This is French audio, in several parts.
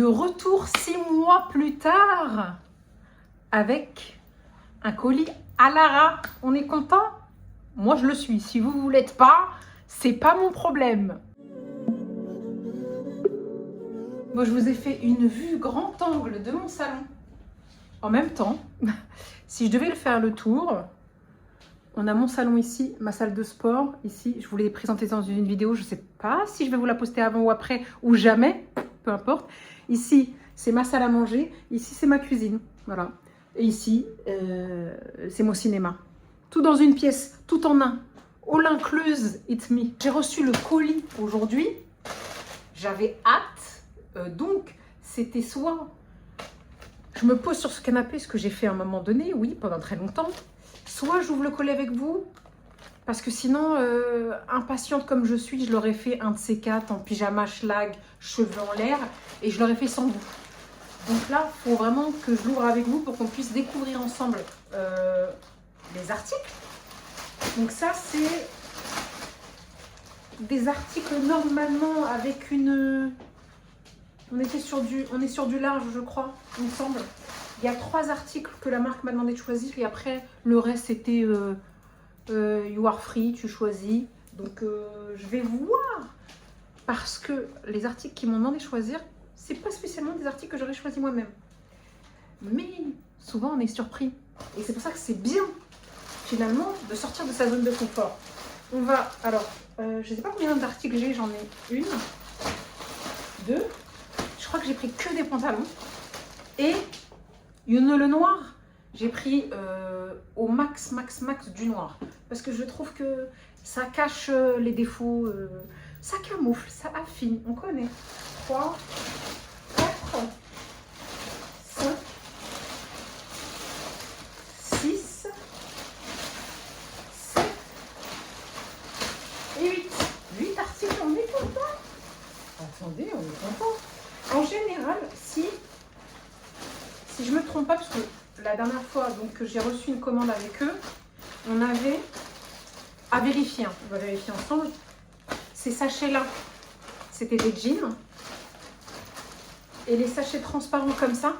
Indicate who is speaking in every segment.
Speaker 1: De retour 6 mois plus tard avec un colis à Lara. On est content? Moi je le suis. Si vous ne l'êtes pas, c'est pas mon problème. Moi je vous ai fait une vue grand angle de mon salon. En même temps, si je devais le faire le tour, on a mon salon ici, ma salle de sport ici. Je vous l'ai présenté dans une vidéo. Je ne sais pas si je vais vous la poster avant ou après ou jamais. Peu importe. Ici, c'est ma salle à manger. Ici, c'est ma cuisine. Voilà. Et ici, c'est mon cinéma. Tout dans une pièce, tout en un. All incluse, it's me. J'ai reçu le colis aujourd'hui. J'avais hâte. Donc, c'était soit je me pose sur ce canapé, ce que j'ai fait à un moment donné, oui, pendant très longtemps. Soit j'ouvre le colis avec vous. Parce que sinon, impatiente comme je suis, je l'aurais fait un de ces quatre en pyjama schlag, cheveux en l'air, et je l'aurais fait sans vous. Donc là, il faut vraiment que je l'ouvre avec vous pour qu'on puisse découvrir ensemble les articles. Donc ça, c'est des articles normalement avec une... On est sur du large, je crois, il me semble. Il y a 3 articles que la marque m'a demandé de choisir, et après, le reste, c'était... you are free, tu choisis. Donc je vais voir, parce que les articles qui m'ont demandé de choisir, c'est pas spécialement des articles que j'aurais choisi moi-même. Mais souvent on est surpris. Et c'est pour ça que c'est bien finalement de sortir de sa zone de confort. On va, alors, je sais pas combien d'articles j'ai, j'en ai 1, 2. Je crois que j'ai pris que des pantalons. Et le noir. J'ai pris au max du noir. Parce que je trouve que ça cache les défauts. Ça camoufle, ça affine. On connaît. 3, 4, 5, 6, 7 et 8. 8 articles, on est content. Attendez, on est content. En général, si je me trompe pas, parce que la dernière fois donc, que j'ai reçu une commande avec eux, on avait à vérifier, hein. On va vérifier ensemble. Ces sachets-là, c'était des jeans. Et les sachets transparents comme ça,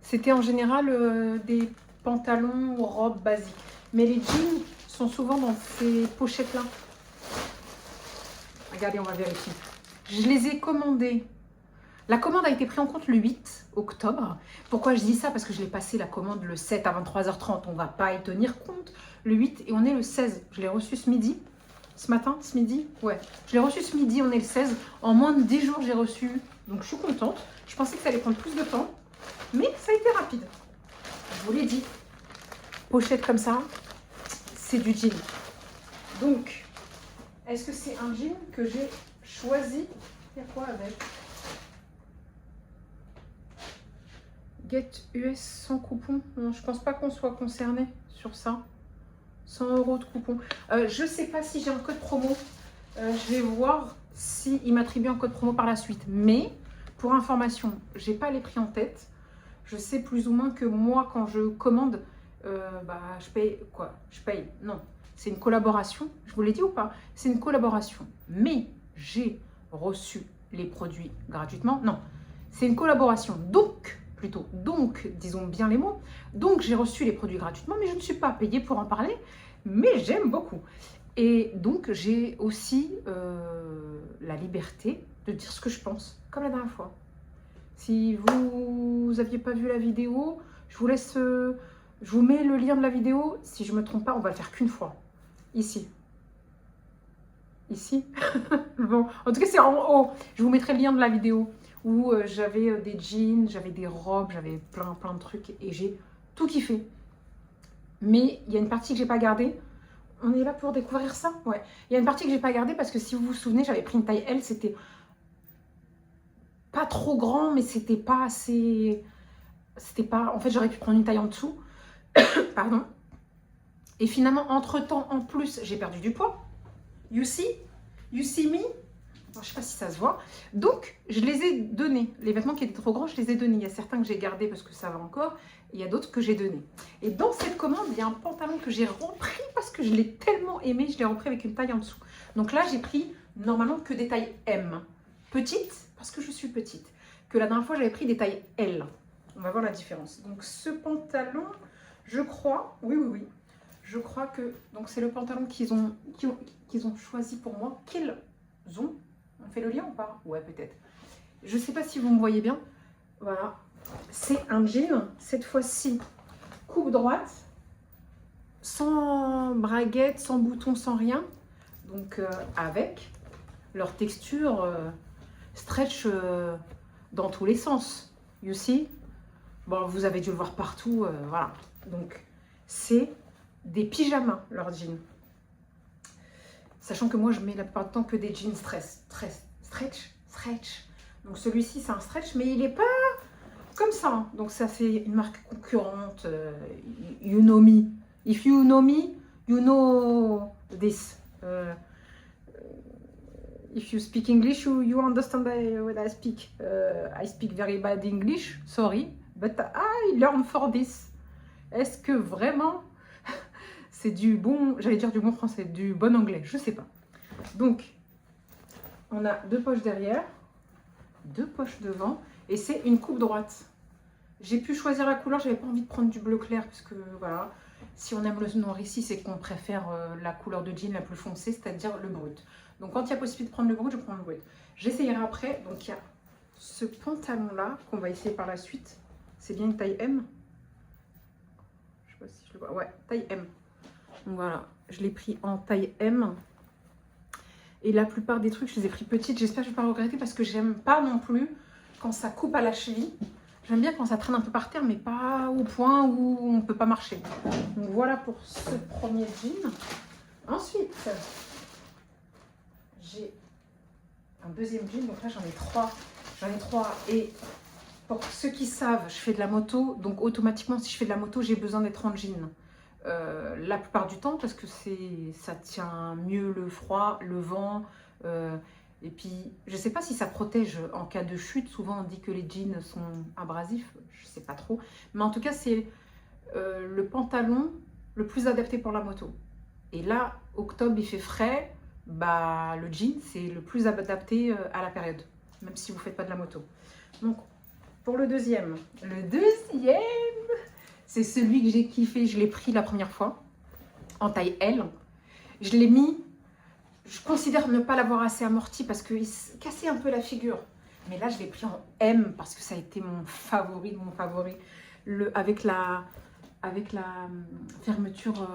Speaker 1: c'était en général des pantalons ou robes basiques. Mais les jeans sont souvent dans ces pochettes-là. Regardez, on va vérifier. Je les ai commandés. La commande a été prise en compte le 8 octobre. Pourquoi je dis ça? Parce que je l'ai passé la commande le 7 à 23h30. On ne va pas y tenir compte. Le 8 et on est le 16. Je l'ai reçu ce midi. Ce matin, ce midi? Ouais. Je l'ai reçu ce midi, on est le 16. En moins de 10 jours, j'ai reçu. Donc je suis contente. Je pensais que ça allait prendre plus de temps. Mais ça a été rapide. Je vous l'ai dit. Pochette comme ça, c'est du jean. Donc, est-ce que c'est un jean que j'ai choisi? Il y a quoi avec? Get US sans coupon. Non, je pense pas qu'on soit concerné sur ça. 100 € de coupon. Je sais pas si j'ai un code promo. Je vais voir s'il m'attribue un code promo par la suite. Mais pour information, j'ai pas les prix en tête. Je sais plus ou moins que moi, quand je commande, je paye quoi? Je paye. Non, c'est une collaboration. Je vous l'ai dit ou pas? C'est une collaboration. Mais j'ai reçu les produits gratuitement. Non, c'est une collaboration. Donc, disons bien les mots, donc j'ai reçu les produits gratuitement, mais je ne suis pas payée pour en parler, mais j'aime beaucoup. Et donc, j'ai aussi la liberté de dire ce que je pense, comme la dernière fois. Si vous n'aviez pas vu la vidéo, je vous laisse, je vous mets le lien de la vidéo. Si je ne me trompe pas, on va le faire qu'une fois, ici. Ici. Bon, en tout cas, c'est en haut. Je vous mettrai le lien de la vidéo où j'avais des jeans, j'avais des robes, j'avais plein de trucs et j'ai tout kiffé. Mais il y a une partie que j'ai pas gardée. On est là pour découvrir ça? Ouais. Il y a une partie que j'ai pas gardée parce que si vous vous souvenez, j'avais pris une taille L, c'était pas trop grand, mais c'était pas assez... C'était pas... En fait, j'aurais pu prendre une taille en dessous. Pardon. Et finalement, entre-temps, en plus, j'ai perdu du poids. You see? You see me? Je ne sais pas si ça se voit. Donc, je les ai donnés. Les vêtements qui étaient trop grands, je les ai donnés. Il y a certains que j'ai gardés parce que ça va encore. Et il y a d'autres que j'ai donnés. Et dans cette commande, il y a un pantalon que j'ai repris parce que je l'ai tellement aimé. Je l'ai repris avec une taille en dessous. Donc là, j'ai pris normalement que des tailles M. Petite, parce que je suis petite. que la dernière fois, j'avais pris des tailles L. On va voir la différence. Donc, ce pantalon, je crois, oui, je crois que c'est le pantalon qu'ils ont choisi pour moi. Qu'ils ont. On fait le lien ou pas? Ouais, peut-être. Je ne sais pas si vous me voyez bien. Voilà. C'est un jean, cette fois-ci, coupe droite, sans braguette, sans bouton, sans rien. Donc, avec leur texture stretch dans tous les sens. You see? Bon, vous avez dû le voir partout. Voilà. Donc, c'est des pyjamas, leur jean. Sachant que moi, je mets la plupart du temps que des jeans stretch. Donc, celui-ci, c'est un stretch, mais il n'est pas comme ça. Hein. Donc, ça, c'est une marque concurrente. You know me. If you know me, you know this. If you speak English, you understand what I speak. I speak very bad English, sorry, but I learn for this. Est-ce que vraiment c'est du bon, j'allais dire du bon français, du bon anglais, je sais pas. Donc, on a 2 poches derrière, 2 poches devant, et c'est une coupe droite. J'ai pu choisir la couleur, j'avais pas envie de prendre du bleu clair, parce que voilà, si on aime le noir ici, c'est qu'on préfère la couleur de jean la plus foncée, c'est-à-dire le brut. Donc quand il y a possibilité de prendre le brut, je prends le brut. J'essayerai après. Donc il y a ce pantalon-là qu'on va essayer par la suite. C'est bien une taille M. Je sais pas si je le vois. Ouais, taille M. Donc voilà, je l'ai pris en taille M. Et la plupart des trucs, je les ai pris petites. J'espère que je ne vais pas regretter parce que j'aime pas non plus quand ça coupe à la cheville. J'aime bien quand ça traîne un peu par terre, mais pas au point où on ne peut pas marcher. Donc voilà pour ce premier jean. Ensuite, j'ai un deuxième jean, donc là j'en ai 3. Et pour ceux qui savent, je fais de la moto, donc automatiquement si je fais de la moto, j'ai besoin d'être en jean. La plupart du temps parce que ça tient mieux le froid, le vent. Et puis je sais pas si ça protège en cas de chute. Souvent on dit que les jeans sont abrasifs, je sais pas trop. Mais en tout cas c'est le pantalon le plus adapté pour la moto. Et là, octobre il fait frais. Bah, le jean, c'est le plus adapté à la période, même si vous ne faites pas de la moto. Donc, pour le deuxième, c'est celui que j'ai kiffé. Je l'ai pris la première fois, en taille L. Je l'ai mis, je considère ne pas l'avoir assez amorti parce qu'il se cassait un peu la figure. Mais là, je l'ai pris en M parce que ça a été mon favori de mon favori. Avec la fermeture...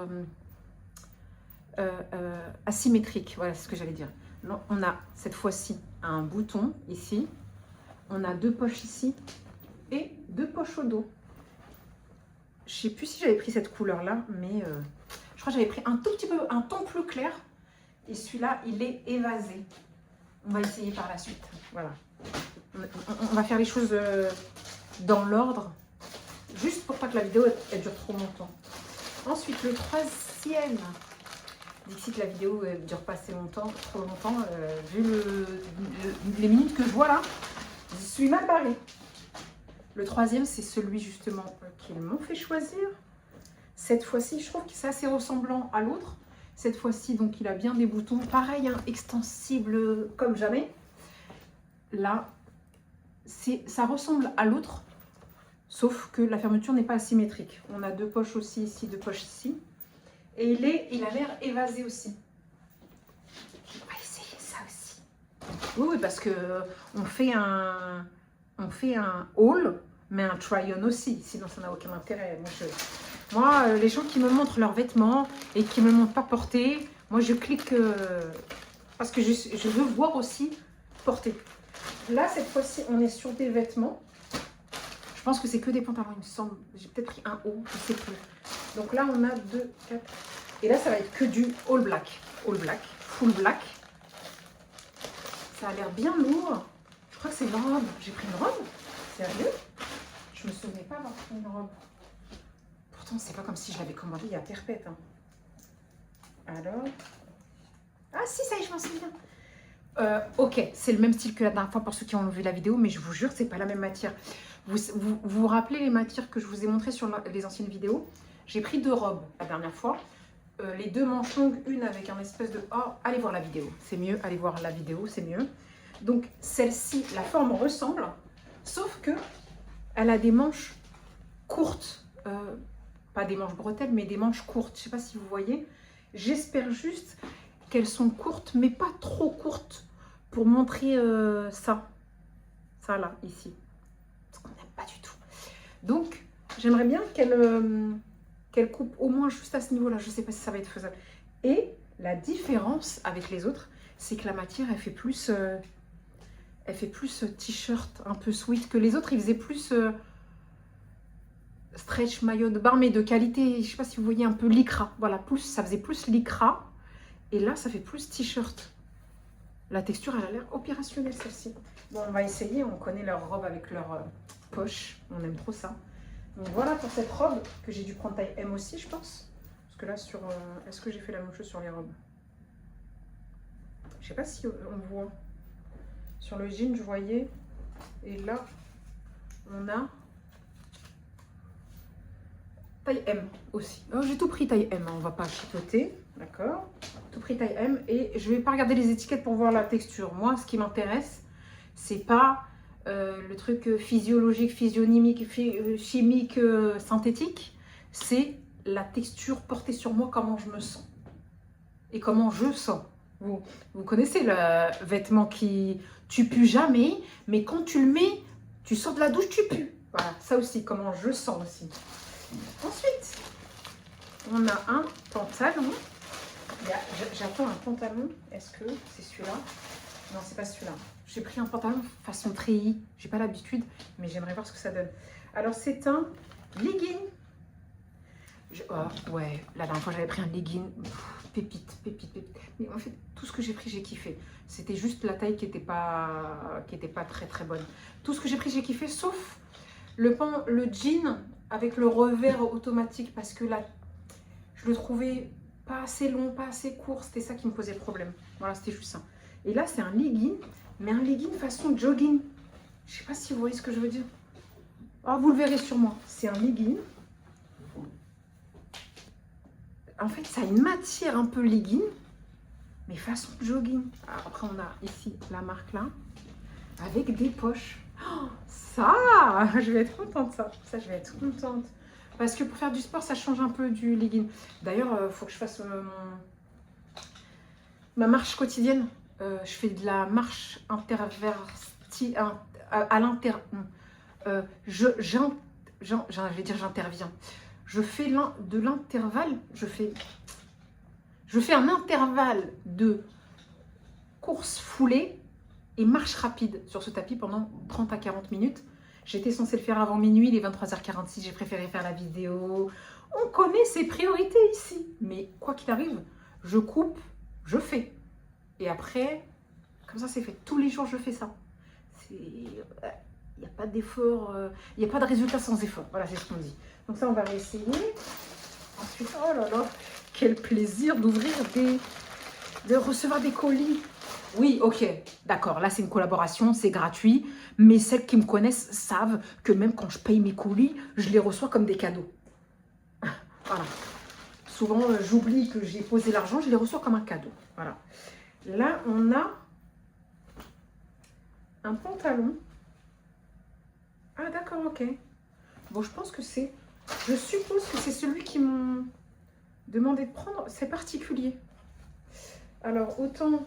Speaker 1: asymétrique, voilà ce que j'allais dire. Non, on a cette fois-ci un bouton ici, on a 2 poches ici et 2 poches au dos. Je sais plus si j'avais pris cette couleur là, mais je crois que j'avais pris un tout petit peu un ton plus clair et celui-là il est évasé. On va essayer par la suite. Voilà, on va faire les choses dans l'ordre, juste pour pas que la vidéo elle dure trop longtemps. Ensuite, le troisième. D'ici que la vidéo ne dure pas assez longtemps, trop longtemps, vu les minutes que je vois là, je suis mal barrée. Le troisième, c'est celui justement qu'ils m'ont fait choisir. Cette fois-ci, je trouve que c'est assez ressemblant à l'autre. Cette fois-ci, donc, il a bien des boutons. Pareil, hein, extensible comme jamais. Là, ça ressemble à l'autre, sauf que la fermeture n'est pas asymétrique. On a 2 poches aussi ici, 2 poches ici. Et il a l'air évasé aussi. On va essayer ça aussi. Oui, parce que on fait un haul, mais un try-on aussi. Sinon, ça n'a aucun intérêt. Moi, les gens qui me montrent leurs vêtements et qui ne me montrent pas porter, moi, je clique parce que je veux voir aussi porter. Là, cette fois-ci, on est sur des vêtements. Je pense que c'est que des pantalons, il me semble. J'ai peut-être pris un haut, je ne sais plus. Donc là, on a 2, 4. Et là, ça va être que du all black. All black, full black. Ça a l'air bien lourd. Je crois que c'est une robe. J'ai pris une robe? Sérieux? Je me souvenais pas avoir pris une robe. Pourtant, c'est pas comme si je l'avais commandée il y a perpète. Hein. Alors... Ah si, ça y est, je m'en souviens. Ok, c'est le même style que la dernière fois pour ceux qui ont vu la vidéo, mais je vous jure, c'est pas la même matière. Vous rappelez les matières que je vous ai montrées sur les anciennes vidéos? J'ai pris 2 robes la dernière fois. Les 2 manches longues, une avec un espèce de... Oh, allez voir la vidéo, c'est mieux. Allez voir la vidéo, c'est mieux. Donc, celle-ci, la forme ressemble. Sauf que elle a des manches courtes. Pas des manches bretelles, mais des manches courtes. Je ne sais pas si vous voyez. J'espère juste qu'elles sont courtes, mais pas trop courtes pour montrer ça. Ça là, ici. Parce qu'on n'aime pas du tout. Donc, j'aimerais bien qu'elle coupe au moins juste à ce niveau-là. Je ne sais pas si ça va être faisable. Et la différence avec les autres, c'est que la matière, elle fait plus t-shirt, un peu sweat que les autres. Ils faisaient plus stretch maillot de bain, mais de qualité, je ne sais pas si vous voyez, un peu lycra. Voilà, ça faisait plus lycra. Et là, ça fait plus t-shirt. La texture, elle a l'air opérationnelle, celle-ci. Bon, on va essayer. On connaît leur robe avec leur poche. On aime trop ça. Donc voilà pour cette robe que j'ai dû prendre taille M aussi, je pense. Parce que là, sur... est-ce que j'ai fait la même chose sur les robes? Je sais pas si on voit. Sur le jean, je voyais. Et là, on a taille M aussi. Oh, j'ai tout pris taille M, hein, on va pas chipoter. D'accord? Tout pris taille M. Et je vais pas regarder les étiquettes pour voir la texture. Moi, ce qui m'intéresse, c'est pas le truc physiologique, physionomique, chimique, synthétique. C'est la texture portée sur moi, comment je me sens. Et comment je sens. Vous connaissez le vêtement qui tu pues jamais, mais quand tu le mets, tu sors de la douche, tu pues. Voilà, ça aussi, comment je sens aussi. Ensuite, on a un pantalon. J'attends un pantalon. Est-ce que c'est celui-là? Non, c'est pas celui-là. J'ai pris un pantalon façon treillis. J'ai pas l'habitude, mais j'aimerais voir ce que ça donne. Alors, c'est un legging. Oh, ouais, la dernière fois, j'avais pris un legging. Pépite. Mais en fait, tout ce que j'ai pris, j'ai kiffé. C'était juste la taille qui était pas très très bonne. Tout ce que j'ai pris, j'ai kiffé, sauf le jean avec le revers automatique, parce que là, je le trouvais pas assez long, pas assez court. C'était ça qui me posait problème. Voilà, c'était juste ça. Et là, c'est un legging, mais un legging façon jogging. Je sais pas si vous voyez ce que je veux dire. Oh, vous le verrez sûrement. C'est un legging. En fait, ça a une matière un peu legging, mais façon jogging. Alors, après, on a ici la marque là, avec des poches. Oh, ça, je vais être contente, ça. Ça, je vais être contente. Parce que pour faire du sport, ça change un peu du legging. D'ailleurs, il faut que je fasse ma marche quotidienne. Je fais de la marche interverti à l'inter... je vais dire j'interviens. Je fais de l'intervalle. Je fais un intervalle de course foulée et marche rapide sur ce tapis pendant 30 à 40 minutes. J'étais censée le faire avant minuit, il est 23h46, j'ai préféré faire la vidéo. On connaît ses priorités ici. Mais quoi qu'il arrive, je coupe, je fais. Et après, comme ça c'est fait. Tous les jours je fais ça. Il n'y a pas d'effort, il n'y a pas de résultat sans effort. Voilà, c'est ce qu'on dit. Donc ça, on va réessayer. Ensuite, oh là là, quel plaisir de recevoir des colis. Oui, ok, d'accord, là c'est une collaboration, c'est gratuit, mais celles qui me connaissent savent que même quand je paye mes colis, je les reçois comme des cadeaux. Voilà. Souvent, j'oublie que j'ai posé l'argent, je les reçois comme un cadeau. Voilà. Là, on a un pantalon. Ah, d'accord, ok. Bon, je pense que c'est... Je suppose que c'est celui qui m'ont demandé de prendre. C'est particulier. Alors, autant...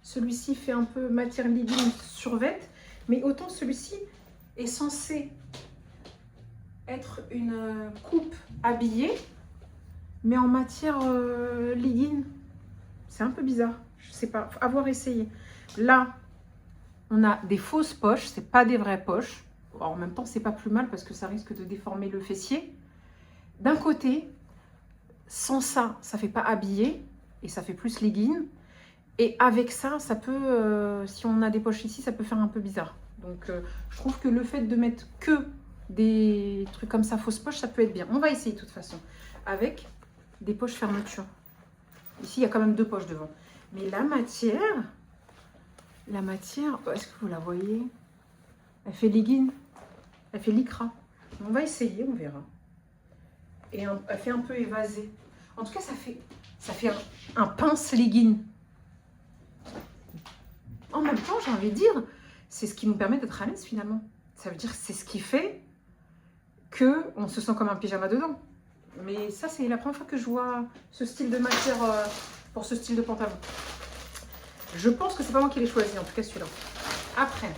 Speaker 1: Celui-ci fait un peu matière legging survêt, mais autant celui-ci est censé être une coupe habillée, mais en matière legging. C'est un peu bizarre, je sais pas, faut avoir essayé. Là, on a des fausses poches, c'est pas des vraies poches. En même temps, c'est pas plus mal parce que ça risque de déformer le fessier. D'un côté, sans ça, ça fait pas habillé et ça fait plus legging. Et avec ça, ça peut, si on a des poches ici, ça peut faire un peu bizarre. Donc, je trouve que le fait de mettre que des trucs comme ça, fausses poches, ça peut être bien. On va essayer de toute façon. Avec des poches fermeture. Ici, il y a quand même 2 poches devant. Mais la matière, est-ce que vous la voyez? Elle fait legging. Elle fait lycra. On va essayer, on verra. Et elle fait un peu évasée. En tout cas, ça fait un pince legging. En même temps, j'ai envie de dire, c'est ce qui nous permet d'être à l'aise finalement. Ça veut dire que c'est ce qui fait qu'on se sent comme un pyjama dedans. Mais ça, c'est la première fois que je vois ce style de matière pour ce style de pantalon. Je pense que c'est pas moi qui l'ai choisi, en tout cas celui-là. Après,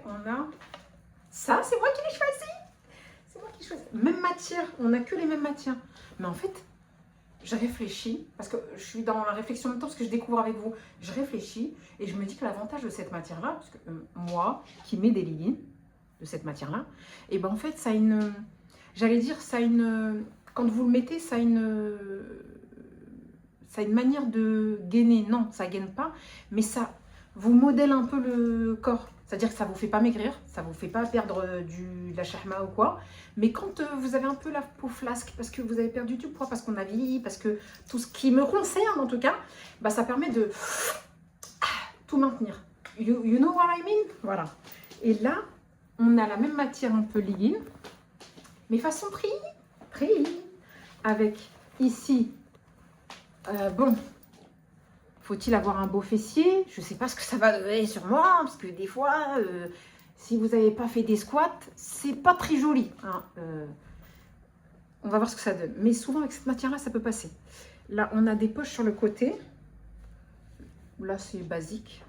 Speaker 1: on a ça, c'est moi qui l'ai choisi. C'est moi qui l'ai choisi. Même matière, on n'a que les mêmes matières. Mais en fait, je réfléchis, parce que je suis dans la réflexion en même temps, parce que je découvre avec vous. Je réfléchis et je me dis que l'avantage de cette matière-là, parce que moi, qui mets des leggings de cette matière-là, et ben en fait, ça a une... J'allais dire, ça a une... Quand vous le mettez, ça a une manière de gainer. Non, ça ne gaine pas, mais ça vous modèle un peu le corps. C'est-à-dire que ça ne vous fait pas maigrir, ça ne vous fait pas perdre de la chahma ou quoi. Mais quand vous avez un peu la peau flasque, parce que vous avez perdu du poids, parce qu'on a vieilli, parce que tout ce qui me concerne en tout cas, bah, ça permet de tout maintenir. You know what I mean? Voilà. Et là, on a la même matière un peu legging, mais façon tri, avec ici, bon, faut-il avoir un beau fessier? Je ne sais pas ce que ça va donner sur moi, parce que des fois, si vous n'avez pas fait des squats, c'est pas très joli. Hein. On va voir ce que ça donne. Mais souvent, avec cette matière-là, ça peut passer. Là, on a des poches sur le côté. Là, c'est basique.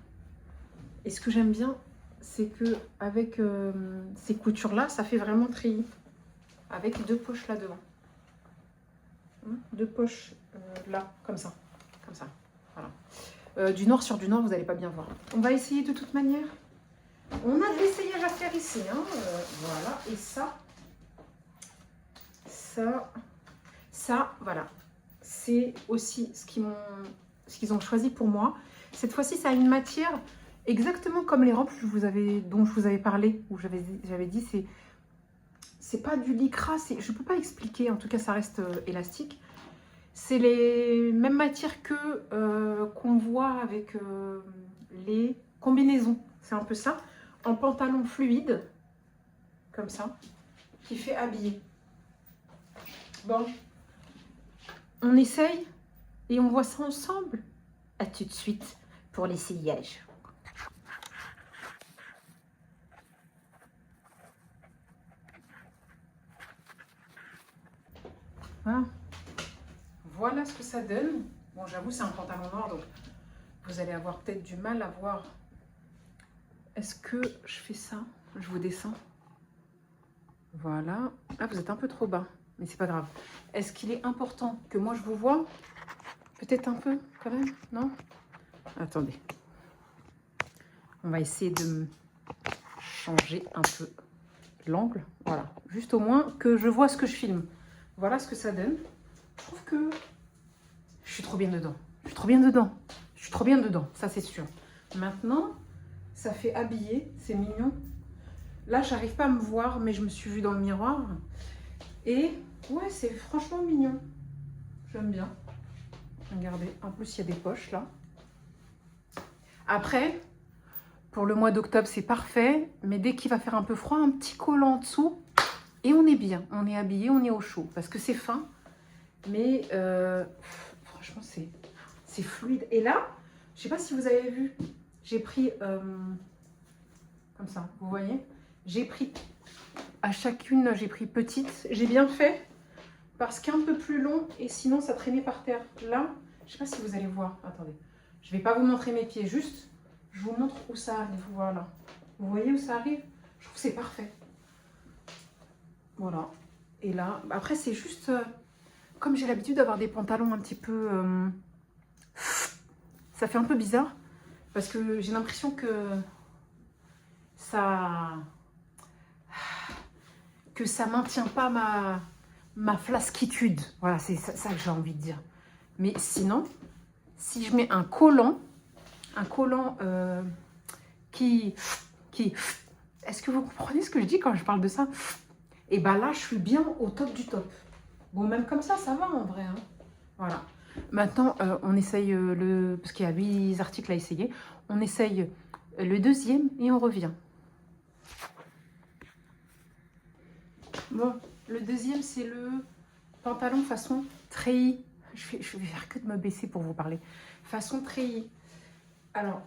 Speaker 1: Et ce que j'aime bien, c'est que avec ces coutures-là, ça fait vraiment treillis. Avec deux poches là devant. Deux poches là, comme ça. Comme ça. Voilà. Du noir sur du noir, vous n'allez pas bien voir. On va essayer de toute manière. On a de l'essayage à faire ici. Hein. Voilà. Et ça, voilà. C'est aussi ce qu'ils ont choisi pour moi. Cette fois-ci, ça a une matière exactement comme les robes dont je vous avais parlé, où j'avais dit, c'est pas du lycra, je ne peux pas expliquer, en tout cas ça reste élastique. C'est les mêmes matières qu'on voit avec les combinaisons. C'est un peu ça. En pantalon fluide, comme ça, qui fait habiller. Bon, on essaye et on voit ça ensemble. À tout de suite pour l'essayage. Voilà. Voilà ce que ça donne. Bon, j'avoue, c'est un pantalon noir, donc vous allez avoir peut-être du mal à voir. Est-ce que je fais ça? Je vous descends. Voilà. Ah, vous êtes un peu trop bas, mais c'est pas grave. Est-ce qu'il est important que moi je vous vois? Peut-être un peu, quand même, non? Attendez. On va essayer de changer un peu l'angle. Voilà. Juste au moins que je vois ce que je filme. Voilà ce que ça donne. Je trouve que je suis trop bien dedans. Je suis trop bien dedans. Je suis trop bien dedans, ça c'est sûr. Maintenant, ça fait habiller, c'est mignon. Là, j'arrive pas à me voir, mais je me suis vue dans le miroir. Et ouais, c'est franchement mignon. J'aime bien. Regardez, en plus, il y a des poches là. Après, pour le mois d'octobre, c'est parfait. Mais dès qu'il va faire un peu froid, un petit collant en dessous. Et on est bien. On est habillé, on est au chaud. Parce que c'est fin. Mais franchement, c'est fluide. Et là, je sais pas si vous avez vu, j'ai pris comme ça, vous voyez, j'ai pris à chacune, j'ai pris petite. J'ai bien fait parce qu'un peu plus long et sinon ça traînait par terre. Là, je sais pas si vous allez voir. Attendez, je vais pas vous montrer mes pieds, juste je vous montre où ça arrive. Voilà, vous voyez où ça arrive? Je trouve que c'est parfait. Voilà. Et là, après c'est juste comme j'ai l'habitude d'avoir des pantalons un petit peu... ça fait un peu bizarre. Parce que j'ai l'impression que ça maintient pas ma flasquitude. Voilà, c'est ça que j'ai envie de dire. Mais sinon, si je mets un collant qui... Est-ce que vous comprenez ce que je dis quand je parle de ça? Et bien là, je suis bien au top du top. Bon, même comme ça va en vrai. Hein. Voilà. Maintenant, on essaye parce qu'il y a 8 articles à essayer. On essaye le deuxième et on revient. Bon, le deuxième, c'est le pantalon façon treillis. Je vais faire que de me baisser pour vous parler. Façon treillis. Alors,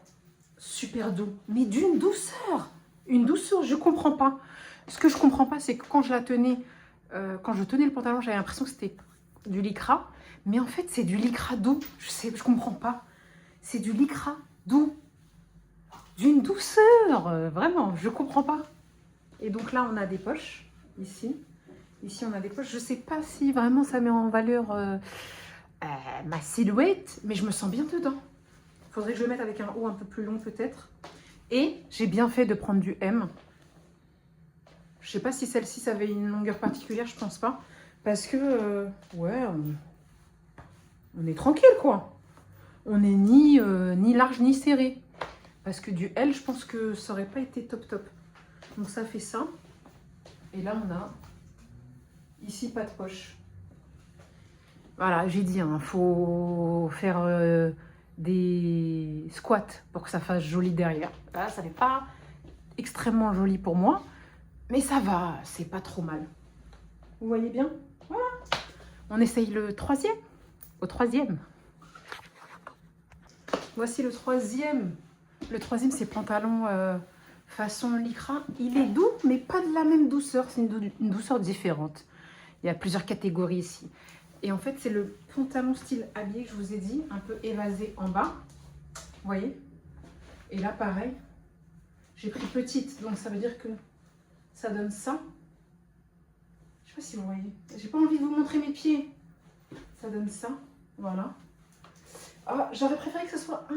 Speaker 1: super doux, mais d'une douceur. Une douceur, je comprends pas. Ce que je comprends pas, c'est que quand je la tenais, quand je tenais le pantalon, j'avais l'impression que c'était du lycra. Mais en fait, c'est du lycra doux. Je comprends pas. C'est du lycra doux. D'une douceur. Vraiment, je comprends pas. Et donc là, on a des poches, ici. Ici, on a des poches. Je sais pas si vraiment ça met en valeur ma silhouette, mais je me sens bien dedans. Il faudrait que je le mette avec un haut un peu plus long peut-être. Et j'ai bien fait de prendre du M. Je sais pas si celle-ci, ça avait une longueur particulière, je pense pas. Parce que, ouais, on est tranquille, quoi. On n'est ni large ni serré. Parce que du L, je pense que ça aurait pas été top top. Donc ça fait ça. Et là, on a ici pas de poche. Voilà, j'ai dit, il faut faire des squats pour que ça fasse joli derrière. Là, ça n'est pas extrêmement joli pour moi, mais ça va, c'est pas trop mal. Vous voyez bien? Voilà. On essaye le troisième. Au troisième. Voici le troisième. Le troisième, c'est pantalon façon lycra. Il est doux, mais pas de la même douceur. C'est une douceur différente. Il y a plusieurs catégories ici. Et en fait, c'est le pantalon style habillé que je vous ai dit, un peu évasé en bas. Vous voyez? Et là, pareil, j'ai pris petite, donc ça veut dire que ça donne ça. Je sais pas si vous voyez. J'ai pas envie de vous montrer mes pieds. Ça donne ça, voilà. Ah, j'aurais préféré que ce soit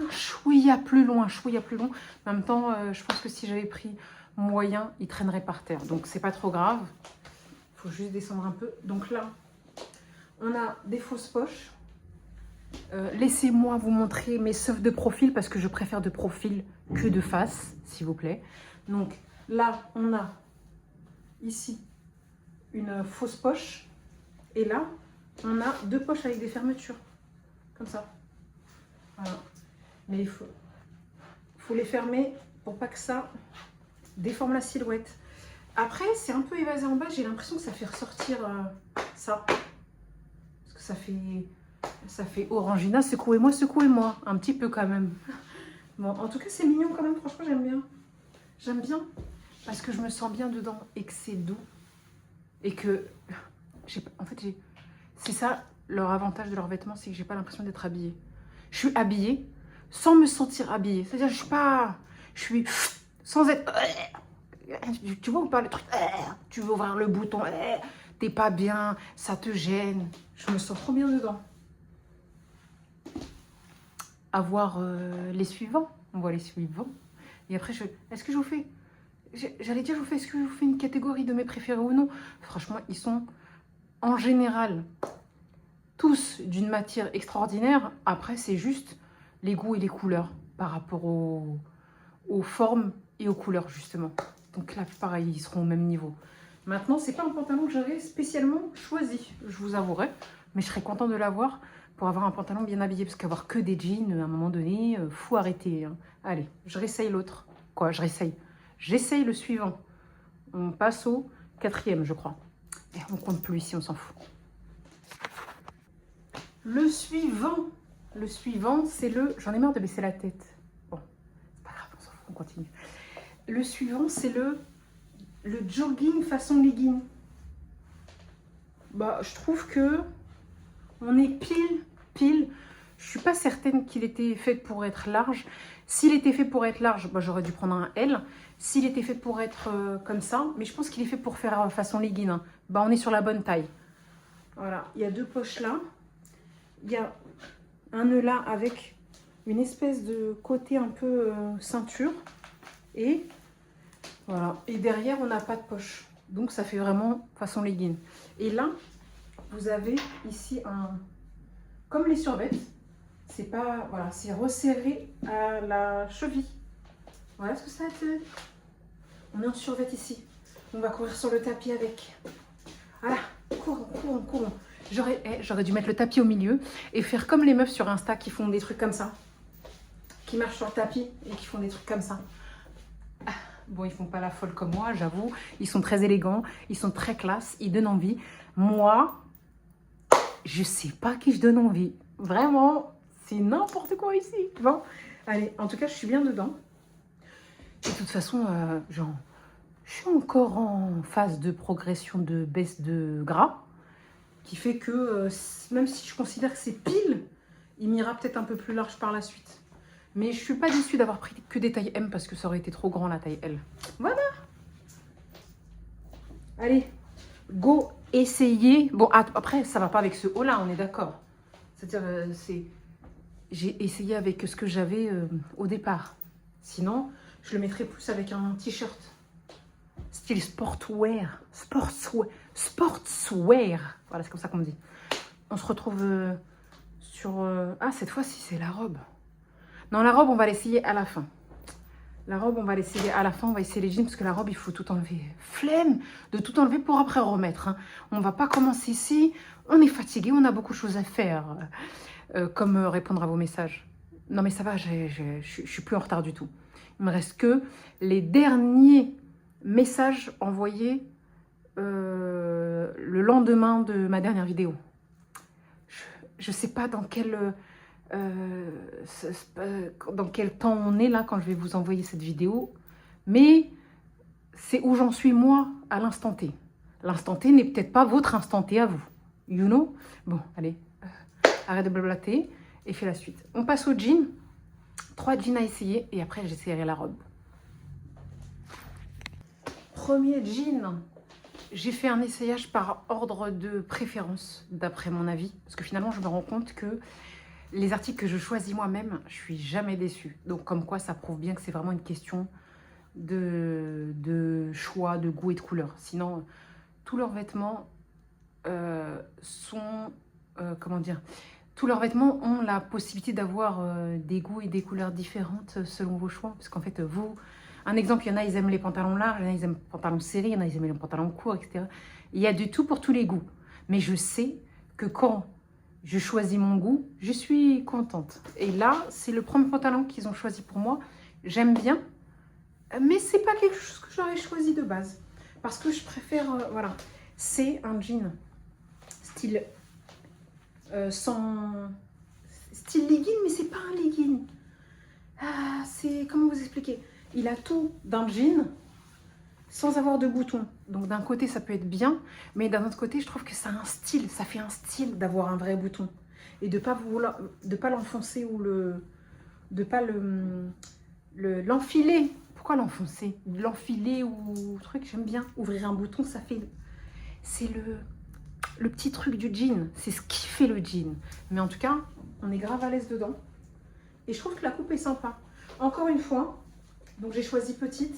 Speaker 1: un chouïa plus long, un chouïa plus long. En même temps, je pense que si j'avais pris moyen, il traînerait par terre. Donc, c'est pas trop grave. Il faut juste descendre un peu. Donc là, on a des fausses poches. Laissez-moi vous montrer mes seufs de profil parce que je préfère de profil que de face, s'il vous plaît. Donc là, on a ici une fausse poche. Et là, on a deux poches avec des fermetures. Comme ça. Voilà. Mais il faut les fermer pour pas que ça déforme la silhouette. Après, c'est un peu évasé en bas. J'ai l'impression que ça fait ressortir ça. Parce que ça fait Orangina, secouez-moi, secouez-moi. Un petit peu quand même. Bon, en tout cas, c'est mignon quand même. Franchement, j'aime bien. J'aime bien parce que je me sens bien dedans et que c'est doux. Et que, en fait, c'est ça leur avantage de leurs vêtements, c'est que j'ai pas l'impression d'être habillée. Je suis habillée sans me sentir habillée. C'est-à-dire, je suis sans être... Tu vois ou pas le truc? Tu veux ouvrir le bouton, t'es pas bien, ça te gêne. Je me sens trop bien dedans. À voir les suivants. On voit les suivants. Et après, est-ce que je vous fais... J'allais dire, est-ce que je vous fais une catégorie de mes préférés ou non? Franchement, ils sont en général tous d'une matière extraordinaire. Après, c'est juste les goûts et les couleurs par rapport aux formes et aux couleurs, justement. Donc là, pareil, ils seront au même niveau. Maintenant, c'est pas un pantalon que j'avais spécialement choisi, je vous avouerai. Mais je serais contente de l'avoir pour avoir un pantalon bien habillé. Parce qu'avoir que des jeans, à un moment donné, faut arrêter. Hein. Allez, je réessaye l'autre. Quoi, je réessaye? J'essaye le suivant. On passe au 4e, je crois. Et on compte plus ici, on s'en fout. Le suivant, c'est le... J'en ai marre de baisser la tête. Bon, c'est pas grave, on s'en fout, on continue. Le suivant, c'est le jogging façon legging. Bah, je trouve que on est pile. Je suis pas certaine qu'il était fait pour être large. S'il était fait pour être large, bah, j'aurais dû prendre un L. S'il était fait pour être comme ça, mais je pense qu'il est fait pour faire façon legging. Hein. Bah, on est sur la bonne taille. Voilà, il y a deux poches là. Il y a un nœud là avec une espèce de côté un peu ceinture. Et voilà. Et derrière, on n'a pas de poche. Donc, ça fait vraiment façon legging. Et là, vous avez ici un... Comme les survêtements, c'est pas... Voilà, c'est resserré à la cheville. Voilà ce que ça te... On est en survêt ici. On va courir sur le tapis avec. Voilà, courons. J'aurais dû mettre le tapis au milieu et faire comme les meufs sur Insta qui font des trucs comme ça. Qui marchent sur le tapis et qui font des trucs comme ça. Bon, ils font pas la folle comme moi, j'avoue. Ils sont très élégants, ils sont très classe, ils donnent envie. Moi, je sais pas qui je donne envie. Vraiment, C'est n'importe quoi ici. Bon, allez, en tout cas, je suis bien dedans. Et de toute façon, genre, je suis encore en phase de progression de baisse de gras, qui fait que même si je considère que c'est pile, il m'ira peut-être un peu plus large par la suite. Mais je suis pas déçue d'avoir pris que des tailles M parce que ça aurait été trop grand la taille L. Voilà. Allez, go essayer. Bon, après, ça va pas avec ce haut là, on est d'accord. C'est-à-dire, j'ai essayé avec ce que j'avais au départ. Sinon, je le mettrais plus avec un t-shirt. Style sportswear. Sportswear. Voilà, c'est comme ça qu'on me dit. On se retrouve sur... Ah, cette fois-ci, c'est la robe. Non, la robe, on va l'essayer à la fin. La robe, on va l'essayer à la fin. On va essayer les jeans parce que la robe, il faut tout enlever. Flemme de tout enlever pour après remettre. Hein. On va pas commencer ici. On est fatigué, on a beaucoup de choses à faire. Comme répondre à vos messages. Non, mais ça va, je suis plus en retard du tout. Il me reste que les derniers messages envoyés le lendemain de ma dernière vidéo. Je ne sais pas dans quel temps on est là quand je vais vous envoyer cette vidéo, mais c'est où j'en suis moi à l'instant T. L'instant T n'est peut-être pas votre instant T à vous. You know? Bon, allez, arrête de blablater et fais la suite. On passe au jean. 3 jeans à essayer et après j'essaierai la robe. Premier jean. J'ai fait un essayage par ordre de préférence, d'après mon avis. Parce que finalement, je me rends compte que les articles que je choisis moi-même, je suis jamais déçue. Donc, comme quoi, ça prouve bien que c'est vraiment une question de choix, de goût et de couleur. Sinon, tous leurs vêtements sont... comment dire ? Tous leurs vêtements ont la possibilité d'avoir des goûts et des couleurs différentes selon vos choix. Parce qu'en fait, vous... Un exemple, il y en a, ils aiment les pantalons larges, il y en a, ils aiment les pantalons serrés, il y en a, ils aiment les pantalons courts, etc. Il y a de tout pour tous les goûts. Mais je sais que quand je choisis mon goût, je suis contente. Et là, c'est le premier pantalon qu'ils ont choisi pour moi. J'aime bien, mais c'est pas quelque chose que j'aurais choisi de base. Parce que je préfère, voilà, c'est un jean style style legging, mais c'est pas un legging. Ah, c'est, comment vous expliquer ? Il a tout d'un jean sans avoir de boutons. Donc d'un côté, ça peut être bien, mais d'un autre côté, je trouve que ça a un style. Ça fait un style d'avoir un vrai bouton. Et de ne pas l'enfoncer ou de pas l'enfiler. Pourquoi l'enfoncer? L'enfiler ou truc, j'aime bien. Ouvrir un bouton, ça fait... C'est le petit truc du jean. C'est ce qui fait le jean. Mais en tout cas, on est grave à l'aise dedans. Et je trouve que la coupe est sympa. Encore une fois... Donc j'ai choisi petite,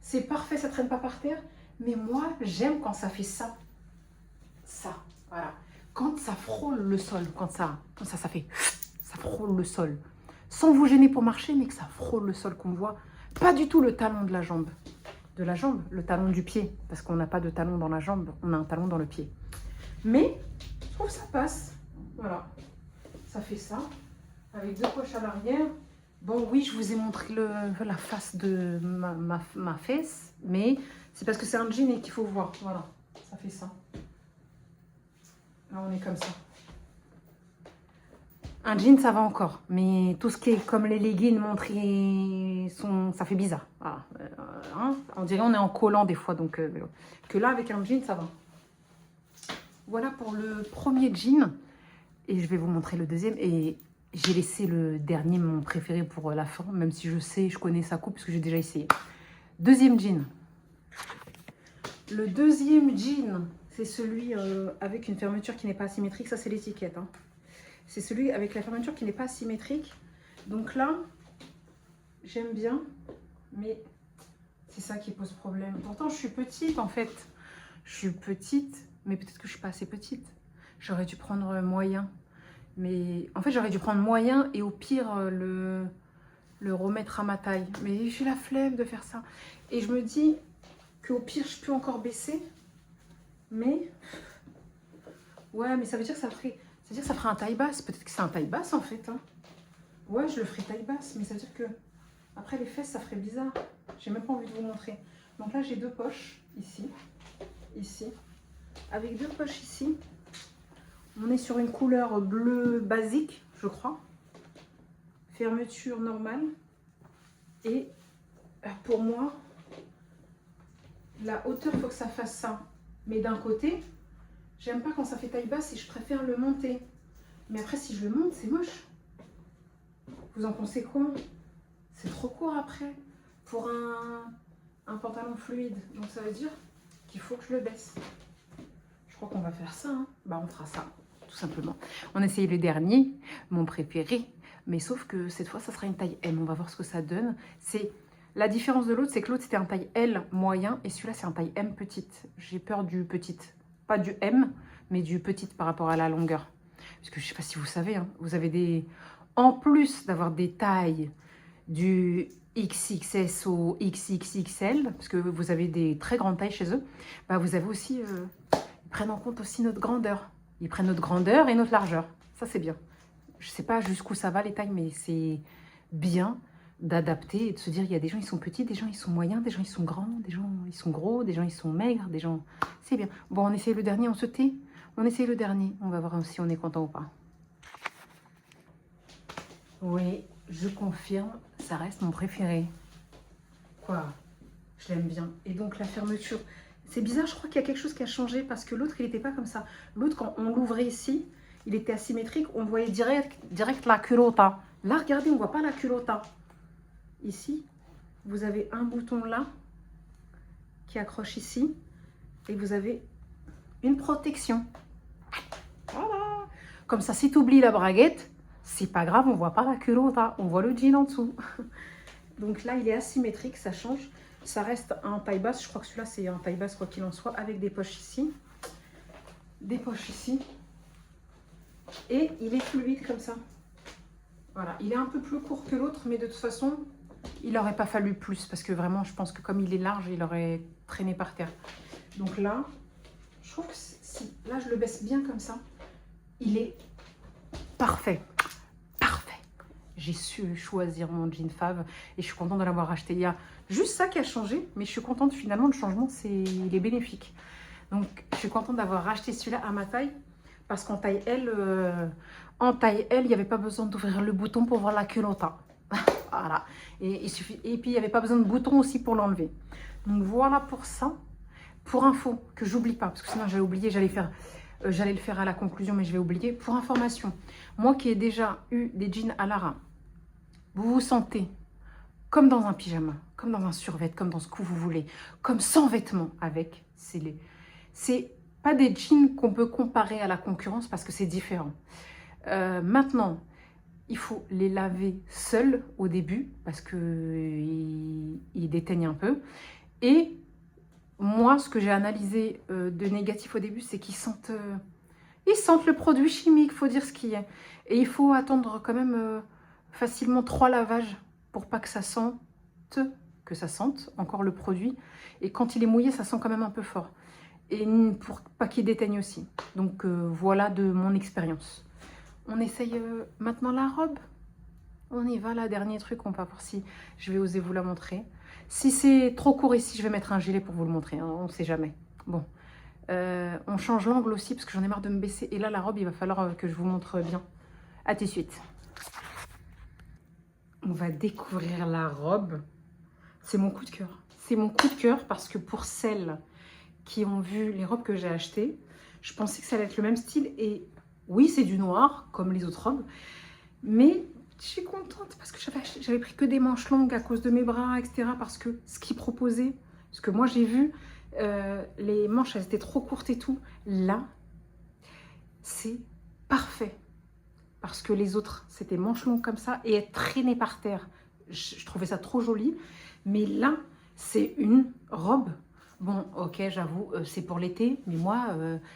Speaker 1: c'est parfait, ça traîne pas par terre, mais moi j'aime quand ça fait ça, voilà. Quand ça frôle le sol, quand ça fait, ça frôle le sol, sans vous gêner pour marcher, mais que ça frôle le sol, qu'on voit pas du tout le talon de la jambe, le talon du pied, parce qu'on n'a pas de talon dans la jambe, on a un talon dans le pied. Mais je trouve que ça passe, voilà, ça fait ça, avec 2 poches à l'arrière. Bon, oui, je vous ai montré la face de ma fesse, mais c'est parce que c'est un jean et qu'il faut voir. Voilà, ça fait ça. Là, on est comme ça. Un jean, ça va encore, mais tout ce qui est comme les leggings montrés, ça fait bizarre. Voilà. Hein, on dirait on est en collant des fois, donc que là, avec un jean, ça va. Voilà pour le premier jean, et je vais vous montrer le deuxième. Et j'ai laissé le dernier, mon préféré, pour la fin, même si je connais sa coupe, parce que j'ai déjà essayé. Deuxième jean. Le deuxième jean, c'est celui avec une fermeture qui n'est pas asymétrique. Ça, c'est l'étiquette. Hein. C'est celui avec la fermeture qui n'est pas asymétrique. Donc là, j'aime bien, mais c'est ça qui pose problème. Pourtant, je suis petite, en fait. Je suis petite, mais peut-être que je ne suis pas assez petite. J'aurais dû prendre moyen. Mais en fait, j'aurais dû prendre moyen et au pire, le remettre à ma taille. Mais j'ai la flemme de faire ça. Et je me dis qu'au pire, je peux encore baisser. Mais, ouais, mais ça veut dire que ça ferait un taille basse. Peut-être que c'est un taille basse, en fait. Hein. Ouais, je le ferai taille basse. Mais ça veut dire que, après les fesses, ça ferait bizarre. J'ai même pas envie de vous montrer. Donc là, j'ai 2 poches. Ici. Ici. Avec 2 poches ici. On est sur une couleur bleu basique, je crois. fermeture normale. Et pour moi, la hauteur, il faut que ça fasse ça. Mais d'un côté, j'aime pas quand ça fait taille basse et je préfère le monter. Mais après, si je le monte, c'est moche. Vous en pensez quoi? C'est trop court après pour un pantalon fluide. Donc ça veut dire qu'il faut que je le baisse. Je crois qu'on va faire ça. Hein. Bah, on fera ça, tout simplement. On essaye le dernier, mon préféré. Mais sauf que cette fois, ça sera une taille M. On va voir ce que ça donne. La différence de l'autre, c'est que l'autre, c'était un taille L moyen. Et celui-là, c'est un taille M petite. J'ai peur du petite. Pas du M, mais du petite par rapport à la longueur. Parce que je ne sais pas si vous savez, hein, vous avez des... En plus d'avoir des tailles du XXS au XXXL, parce que vous avez des très grandes tailles chez eux, bah vous avez aussi... ils prennent en compte aussi notre grandeur. Ils prennent notre grandeur et notre largeur. Ça, c'est bien. Je ne sais pas jusqu'où ça va les tailles, mais c'est bien d'adapter et de se dire, il y a des gens, ils sont petits, des gens, ils sont moyens, des gens, ils sont grands, des gens, ils sont gros, des gens, ils sont maigres, des gens... C'est bien. Bon, on essaye le dernier, on se tait. On essaye le dernier. On va voir si on est content ou pas. Oui, je confirme, ça reste mon préféré. Quoi? Je l'aime bien. Et donc, la fermeture... C'est bizarre, je crois qu'il y a quelque chose qui a changé parce que l'autre, il n'était pas comme ça. L'autre, quand on l'ouvrait ici, il était asymétrique, on voyait direct la culotte. Là, regardez, on ne voit pas la culotte. Ici, vous avez un bouton là qui accroche ici et vous avez une protection. Voilà. Comme ça, si tu oublies la braguette, c'est pas grave, on voit pas la culotte, on voit le jean en dessous. Donc là, il est asymétrique, ça change. Ça reste en taille basse, je crois que celui-là, c'est en taille basse quoi qu'il en soit, avec des poches ici. Des poches ici. Et il est fluide comme ça. Voilà, il est un peu plus court que l'autre, mais de toute façon, il n'aurait pas fallu plus. Parce que vraiment, je pense que comme il est large, il aurait traîné par terre. Donc là, je trouve que si là, je le baisse bien comme ça, il est parfait. Parfait. J'ai su choisir mon jean fave et je suis contente de l'avoir acheté. Il y a juste ça qui a changé, mais je suis contente finalement, le changement, il est bénéfique. Donc, je suis contente d'avoir racheté celui-là à ma taille. Parce qu'en taille L, il n'y avait pas besoin d'ouvrir le bouton pour voir la culotte. Voilà. Et puis, il n'y avait pas besoin de bouton aussi pour l'enlever. Donc, voilà pour ça. Pour info, que j'oublie pas, parce que sinon, j'allais oublier, j'allais le faire à la conclusion, mais je vais oublier. Pour information, moi qui ai déjà eu des jeans à Lara, vous vous sentez comme dans un pyjama, comme dans un survêt, comme dans ce que vous voulez, comme sans vêtements avec. C'est pas des jeans qu'on peut comparer à la concurrence parce que c'est différent. Maintenant, il faut les laver seuls au début parce qu'ils déteignent un peu. Et moi, ce que j'ai analysé de négatif au début, c'est qu'ils sentent le produit chimique, il faut dire ce qu'il y a. Et il faut attendre quand même facilement 3 lavages pour pas que ça sente encore le produit. Et quand il est mouillé, ça sent quand même un peu fort. Et pour pas qu'il déteigne aussi. Donc voilà de mon expérience. On essaye maintenant la robe. On y va, là, dernier truc. On va voir si je vais oser vous la montrer. Si c'est trop court ici, je vais mettre un gilet pour vous le montrer. Hein, on ne sait jamais. Bon. On change l'angle aussi parce que j'en ai marre de me baisser. Et là, la robe, il va falloir que je vous montre bien. À tout de suite. On va découvrir la robe. C'est mon coup de cœur. C'est mon coup de cœur parce que pour celles qui ont vu les robes que j'ai achetées, je pensais que ça allait être le même style. Et oui, c'est du noir, comme les autres robes. Mais je suis contente parce que j'avais pris que des manches longues à cause de mes bras, etc. Parce que ce qu'ils proposaient, parce que moi j'ai vu, les manches, elles étaient trop courtes et tout. Là, c'est parfait. Parce que les autres, c'était manches longues comme ça et elles traînaient par terre. Je trouvais ça trop joli. Mais là, c'est une robe. Bon, ok, j'avoue, c'est pour l'été. Mais moi,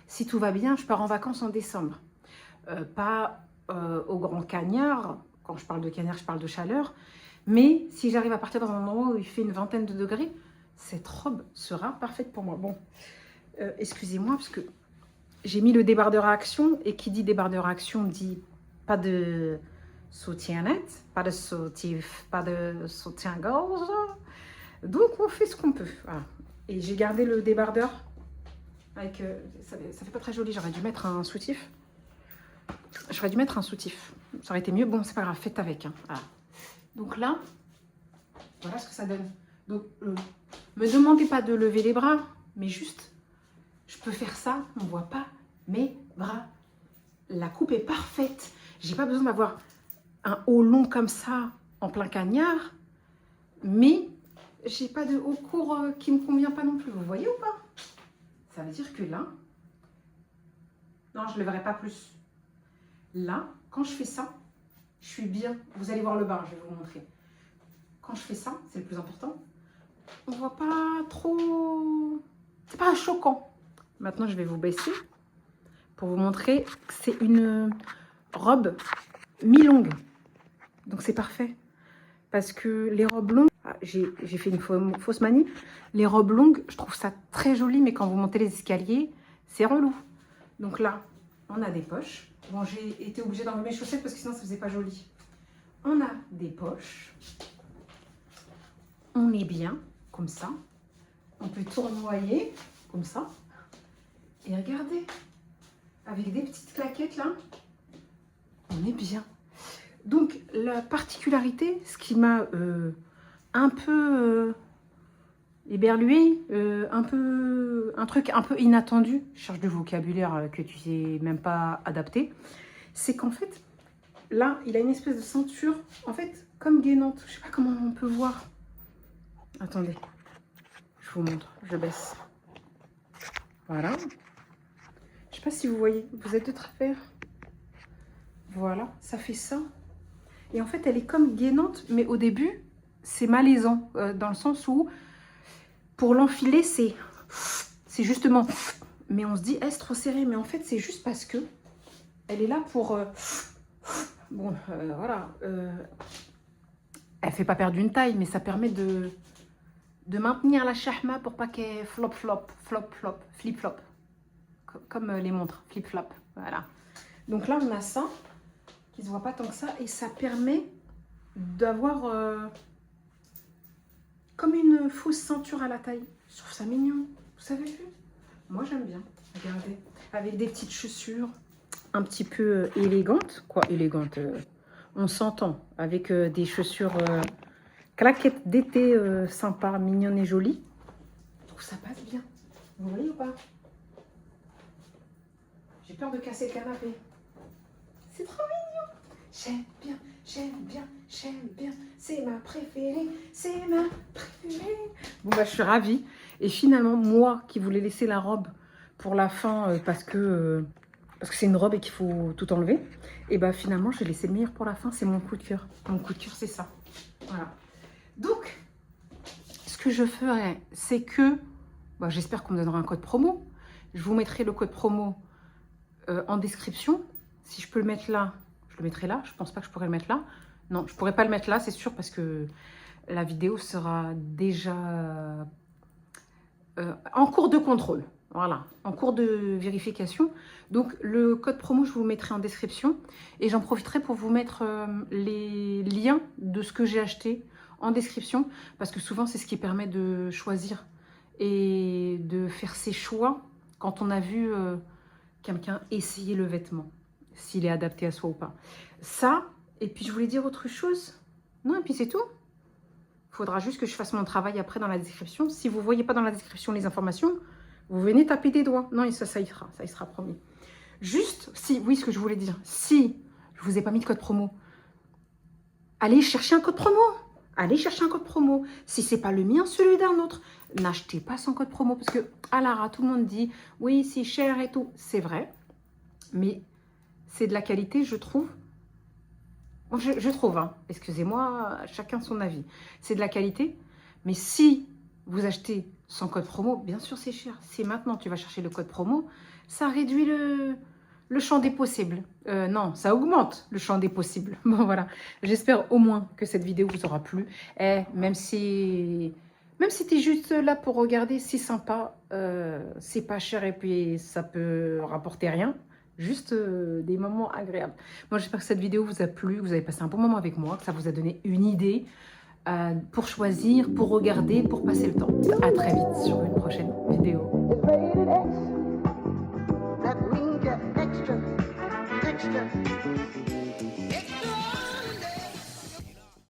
Speaker 1: si tout va bien, je pars en vacances en décembre. Pas au Grand Cagnard. Quand je parle de Cagnard, je parle de chaleur. Mais si j'arrive à partir dans un endroit où il fait une vingtaine de degrés, cette robe sera parfaite pour moi. Bon, excusez-moi, parce que j'ai mis le débardeur à action. Et qui dit débardeur à action dit pas de soutien-net, pas de soutien-gorge. Donc, on fait ce qu'on peut. Voilà. Et j'ai gardé le débardeur avec... ça fait pas très joli, j'aurais dû mettre un soutif. J'aurais dû mettre un soutif. Ça aurait été mieux. Bon, c'est pas grave, faites avec. Hein. Voilà. Donc là, voilà ce que ça donne. Donc, me demandez pas de lever les bras, mais juste, je peux faire ça. On ne voit pas mes bras. La coupe est parfaite. J'ai pas besoin d'avoir un haut long comme ça, en plein cagnard. Mais j'ai pas de haut court qui me convient pas non plus. Vous voyez ou pas? Ça veut dire que là, non, je ne leverai pas plus. Là, quand je fais ça, je suis bien. Vous allez voir le bas, je vais vous montrer. Quand je fais ça, c'est le plus important. On ne voit pas trop... C'est pas choquant. Maintenant, je vais vous baisser pour vous montrer que c'est une robe mi-longue. Donc, c'est parfait. Parce que les robes longues... Ah, j'ai fait une fausse manie. Les robes longues, je trouve ça très joli, mais quand vous montez les escaliers, c'est relou. Donc là, on a des poches. Bon, j'ai été obligée d'enlever mes chaussettes parce que sinon, ça ne faisait pas joli. On a des poches. On est bien, comme ça. On peut tournoyer, comme ça. Et regardez, avec des petites claquettes là, on est bien. Donc, la particularité, ce qui m'a un peu éberlué, un truc un peu inattendu, je cherche du vocabulaire que tu sais même pas adapté, c'est qu'en fait, là, il a une espèce de ceinture, en fait, comme gainante. Je sais pas comment on peut voir. Attendez, je vous montre, je baisse. Voilà. Je sais pas si vous voyez, vous êtes de travers. Voilà, ça fait ça. Et en fait, elle est comme gainante, mais au début, c'est malaisant, dans le sens où, pour l'enfiler, c'est justement... Mais on se dit, est-ce trop serré? Mais en fait, c'est juste parce que elle est là pour... bon, voilà. Elle fait pas perdre une taille, mais ça permet de maintenir la chahma pour pas qu'elle flip-flop. Comme les montres, flip-flop. Voilà. Donc là, on a ça, qui se voit pas tant que ça, et ça permet d'avoir comme une fausse ceinture à la taille. Je trouve ça mignon. Vous avez vu? Moi, j'aime bien. Regardez. Avec des petites chaussures un petit peu élégantes. Quoi, élégantes? On s'entend. Avec des chaussures claquettes d'été sympa, mignonnes et jolies. Je trouve ça passe bien. Vous voyez ou pas? J'ai peur de casser le canapé. C'est trop mignon. J'aime bien, j'aime bien, j'aime bien. C'est ma préférée, c'est ma préférée. Bon, bah, je suis ravie. Et finalement, moi qui voulais laisser la robe pour la fin parce que c'est une robe et qu'il faut tout enlever, et bah finalement, j'ai laissé le meilleur pour la fin. C'est mon coup de cœur. Mon coup de cœur, c'est ça. Voilà. Donc, ce que je ferai, c'est que, bah, j'espère qu'on me donnera un code promo. Je vous mettrai le code promo en description. Si je peux le mettre là, je le mettrai là. Je pense pas que je pourrais le mettre là. Non, je pourrais pas le mettre là, c'est sûr, parce que la vidéo sera déjà en cours de contrôle. Voilà, en cours de vérification. Donc, le code promo, je vous mettrai en description. Et j'en profiterai pour vous mettre les liens de ce que j'ai acheté en description. Parce que souvent, c'est ce qui permet de choisir et de faire ses choix quand on a vu quelqu'un essayer le vêtement, s'il est adapté à soi ou pas. Ça, et puis je voulais dire autre chose. Non, et puis c'est tout. Il faudra juste que je fasse mon travail après dans la description. Si vous ne voyez pas dans la description les informations, vous venez taper des doigts. Non, et ça y sera promis. Juste, si, oui, ce que je voulais dire, si je ne vous ai pas mis de code promo, allez chercher un code promo. Allez chercher un code promo. Si ce n'est pas le mien, celui d'un autre. N'achetez pas sans code promo. Parce que, à Lara, tout le monde dit, oui, c'est cher et tout. C'est vrai. Mais c'est de la qualité, je trouve. Je trouve, hein. Excusez-moi, chacun son avis. C'est de la qualité. Mais si vous achetez sans code promo, bien sûr, c'est cher. Si maintenant, tu vas chercher le code promo, ça réduit le champ des possibles. Non, ça augmente le champ des possibles. Bon, voilà. J'espère au moins que cette vidéo vous aura plu. Et même si tu es juste là pour regarder, c'est sympa. C'est pas cher et puis ça peut rapporter rien. Juste des moments agréables. Moi, j'espère que cette vidéo vous a plu, que vous avez passé un bon moment avec moi, que ça vous a donné une idée pour choisir, pour regarder, pour passer le temps. À très vite sur une prochaine vidéo. Stop.